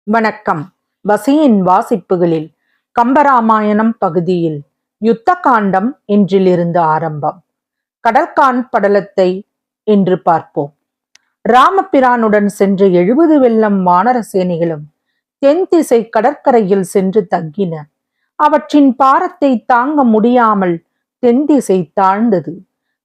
வணக்கம். வசியின் வாசிப்புகளில் கம்பராமாயணம் பகுதியில் யுத்த காண்டம் என்றிலிருந்து ஆரம்பம். கடற்கான் படலத்தை என்று பார்ப்போம். ராமபிரானுடன் சென்ற 70 வெள்ளம் வானர சேனைகளும் தென் திசை கடற்கரையில் சென்று தங்கின. அவற்றின் பாரத்தை தாங்க முடியாமல் தென் திசை தாழ்ந்தது.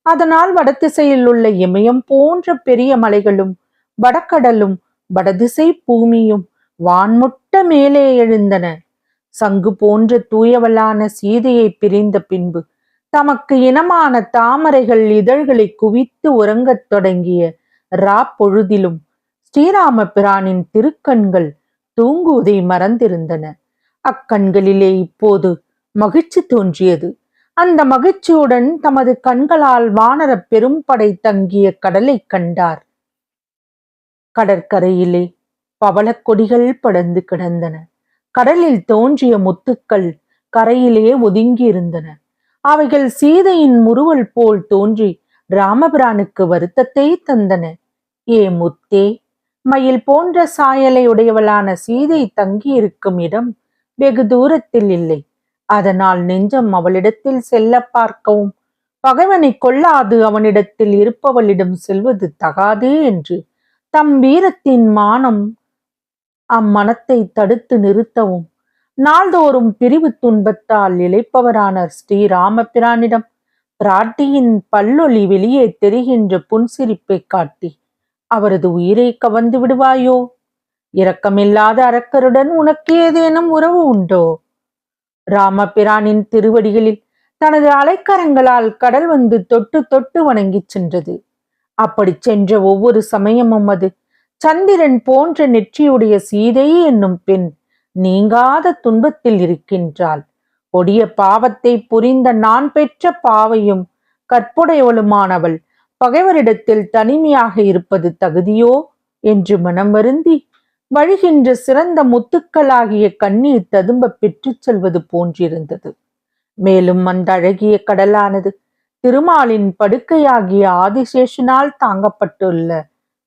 அதனால் வடதிசையில் உள்ள இமயம் போன்ற பெரிய மலைகளும் வடக்கடலும் வடதிசை பூமியும் வான்முட்ட மேலே எழுந்தன. சங்கு போன்ற தூயவளான சீதையை பிரிந்த பின்பு தமக்கு இனமான தாமரைகள் இதழ்களை குவித்து உறங்கத் தொடங்கிய பொழுதிலும் ஸ்ரீராம பிரானின் திருக்கண்கள் தூங்குவதை மறந்திருந்தன. அக்கண்களிலே இப்போது மகிழ்ச்சி தோன்றியது. அந்த மகிழ்ச்சியுடன் தமது கண்களால் வானர பெரும்படை தங்கிய கடலை கண்டார். கடற்கரையிலே பவளக் கொடிகள் படர்ந்து கிடந்தன. கடலில் தோன்றிய முத்துக்கள் கரையிலே ஒதுங்கியிருந்தன. அவைகள் சீதையின் முறுவல் போல் தோன்றி ராமபிரானுக்கு வருத்தத்தை தந்தன. ஏ முத்தே, மயில் போன்ற சாயலை உடையவளான சீதை தங்கியிருக்கும் இடம் வெகு தூரத்தில் இல்லை. அதனால் நெஞ்சம் அவளிடத்தில் செல்ல பார்க்கவும் பகைவனை கொள்ளாது அவனிடத்தில் இருப்பவளிடம் செல்வது தகாது என்று தம் வீரத்தின் மானம் அம்மனத்தை தடுத்து நிறுத்தவும் நாள்தோறும் பிரிவு துன்பத்தால் இழைப்பவரான ஸ்ரீராமபிரானிடம் பிராட்டியின் பல்லொளி வெளியே தெரிகின்ற புன்சிரிப்பை காட்டி அவரது உயிரை கவர்ந்து விடுவாயோ? இரக்கமில்லாத அரக்கருடன் உனக்கு ஏதேனும் உறவு உண்டோ? ராமபிரானின் திருவடிகளில் தனது அலைக்கரங்களால் கடல் வந்து தொட்டு தொட்டு வணங்கி சென்றது. அப்படி சென்ற ஒவ்வொரு சமயமும் அது சந்திரன் போன்ற நெற்றியுடைய சீதை என்னும் பெண் நீங்காத துன்பத்தில் இருக்கின்றாள். கொடிய பாவத்தை புரிந்த நான் பெற்ற பாவையும் கற்புடையவளுமானவள் பகைவரிடத்தில் தனிமையாக இருப்பது தகுதியோ என்று மனம் வருந்தி வழிகின்ற சிறந்த முத்துக்களாகிய கண்ணீர் ததும்ப பெற்றுச் செல்வது போன்றிருந்தது. மேலும் அந்த அழகிய கடலானது திருமாலின் படுக்கையாகிய ஆதிசேஷனால் தாங்கப்பட்டுள்ள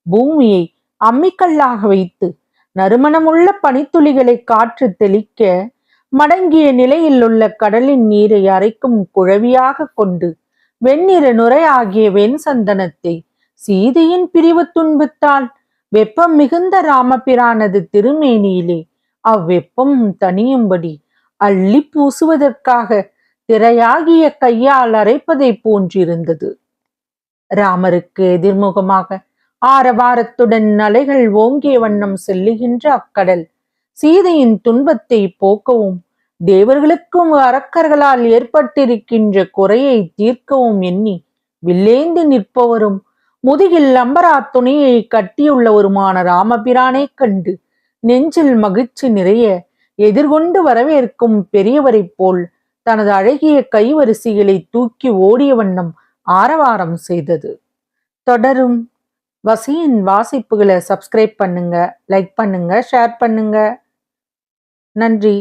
பூமியை அம்மிக்கல்லாக வைத்து நறுமணமுள்ள பனித்துளிகளை காற்று தெளிக்க மடங்கிய நிலையில் உள்ள கடலின் நீரை அரைக்கும் குழவியாக கொண்டு வெண்ணிற நுரையாகிய வெண் சந்தனத்தை சீதையின் பிரிவு துன்பத்தால் வெப்பம் மிகுந்த ராமபிரானது திருமேனியிலே அவ்வெப்பம் தனியும்படி அள்ளி பூசுவதற்காக திரையாகிய கையால் அரைப்பதை போன்றிருந்தது. ராமருக்கு எதிர்முகமாக ஆரவாரத்துடன் அலைகள் ஓங்கிய வண்ணம் செல்லுகின்ற அக்கடல் சீதையின் துன்பத்தை போக்கவும் தேவர்களுக்கும் அரக்கர்களால் ஏற்பட்டிருக்கின்ற குறையை தீர்க்கவும் எண்ணி வில்லேந்து நிற்பவரும் முதுகில் அம்பரா துணியை கட்டியுள்ளவருமான ராமபிரானை கண்டு நெஞ்சில் மகிழ்ச்சி நிறைய எதிர்கொண்டு வரவேற்கும் பெரியவரைப் போல் தனது அழகிய கைவரிசைகளை தூக்கி ஓடிய வண்ணம் ஆரவாரம் செய்தது. தொடரும். வசியின் வாசிப்புகளை சப்ஸ்கிரைப் பண்ணுங்க, லைக் பண்ணுங்க, ஷேர் பண்ணுங்க. நன்றி.